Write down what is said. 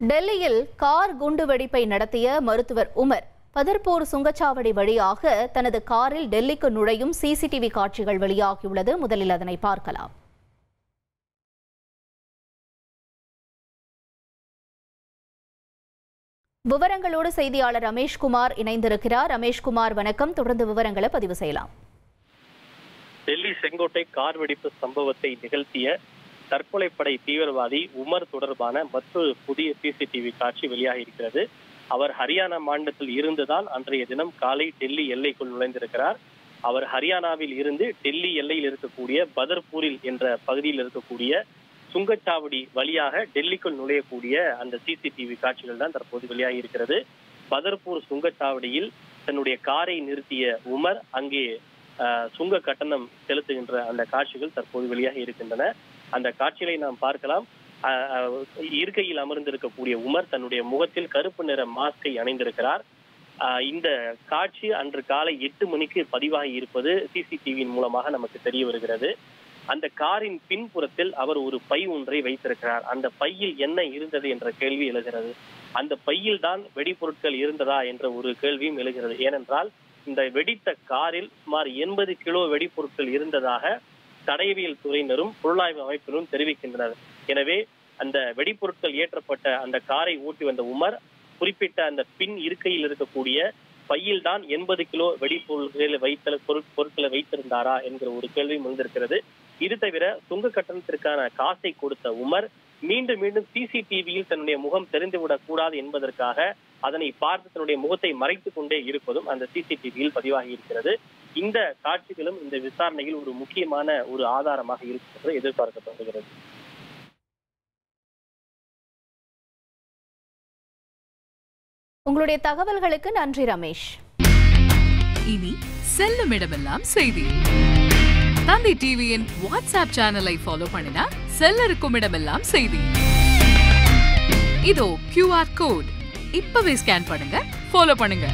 டெல்லியில் கார் குண்டுவெடிப்பை நடத்திய மருத்துவர் உமர் பதர்பூர் சுங்கச்சாவடி வழியாக தனது காரில் டெல்லிக்கு நுழையும் சிசிடிவி காட்சிகள் வெளியாகியுள்ளது. முதலில் அதனை பார்க்கலாம். விவரங்களோடு செய்தியாளர் ரமேஷ்குமார் இணைந்திருக்கிறார். ரமேஷ்குமார், வணக்கம். தொடர்ந்து விவரங்களை பதிவு செய்யலாம். டெல்லி செங்கோட்டை கார் வெடிப்பு சம்பவத்தை நிகழ்த்திய தற்கொலைப்படை தீவிரவாதி உமர் தொடர்பான மற்றொரு புதிய சிசிடிவி காட்சி வெளியாகி இருக்கிறது. அவர் ஹரியானா மாநிலத்தில் இருந்துதான் அன்றைய தினம் காலை டெல்லி எல்லைக்குள் நுழைந்திருக்கிறார். அவர் ஹரியானாவில் இருந்து டெல்லி எல்லையில் இருக்கக்கூடிய பதர்பூரில் என்ற பகுதியில் இருக்கக்கூடிய சுங்கச்சாவடி வழியாக டெல்லிக்குள் நுழையக்கூடிய அந்த சிசிடிவி காட்சிகள் தான் தற்போது வெளியாகி இருக்கிறது. பதர்பூர் சுங்கச்சாவடியில் தன்னுடைய காரை நிறுத்திய உமர் அங்கே சுங்க கட்டணம் செலுத்துகின்ற அந்த காட்சிகள் தற்போது வெளியாகி இருக்கின்றன. அந்த காட்சிகளை நாம் பார்க்கலாம். இருக்கையில் அமர்ந்திருக்கக்கூடிய உமர் தன்னுடைய முகத்தில் கருப்பு நிற மாஸ்கை அணிந்திருக்கிறார். இந்த காட்சி அன்று காலை 8 மணிக்கு பதிவாகி இருப்பது சிசிடிவியின் மூலமாக நமக்கு தெரிய வருகிறது. அந்த காரின் பின்புறத்தில் அவர் ஒரு பை ஒன்றை வைத்திருக்கிறார். அந்த பையில் என்ன இருந்தது என்ற கேள்வி எழுகிறது. அந்த பையில் தான் வெடிபொருட்கள் இருந்ததா என்ற ஒரு கேள்வியும் எழுகிறது. ஏனென்றால் இந்த வெடித்த காரில் சுமார் 80 கிலோ வெடிபொருட்கள் இருந்ததாக தடயவியல் துறையினரும் புலனாய்வு அமைப்பினரும் தெரிவிக்கின்றனர். எனவே அந்த வெடிபொருட்கள் ஏற்றப்பட்ட அந்த காரை ஓட்டி வந்த உமர் குறிப்பிட்ட அந்த பின் இருக்கையில் இருக்கக்கூடிய பையில் தான் 80 கிலோ பொருட்களை வைத்திருந்தாரா என்கிற ஒரு கேள்வி எழுந்திருக்கிறது. இது தவிர சுங்க கட்டணத்திற்கான காசை கொடுத்த உமர் மீண்டும் மீண்டும் சிசிடிவியில் தன்னுடைய முகம் தெரிந்துவிடக் கூடாது என்பதற்காக அதனை பார்த்து தன்னுடைய முகத்தை மறைத்துக் கொண்டே இருப்பதும் அந்த சிசிடிவியில் பதிவாகி இருக்கிறது. இந்த காட்சிகளும் இந்த விசாரணையில் ஒரு முக்கியமான ஒரு ஆதாரமாக இருக்கிறது எதிர்பார்க்கப்படுகிறது. உங்களுடைய தகவல்களுக்கு நன்றி ரமேஷ். இனி செல்லும் இடமெல்லாம் செய்தி. தந்தி டிவியின் வாட்ஸ்அப் சேனலை ஃபாலோ பண்ணினா செல்ல இருக்கும் இடமெல்லாம் செய்தி. இதோ QR கோட் இப்பவே ஸ்கேன் பண்ணுங்க, ஃபாலோ பண்ணுங்க.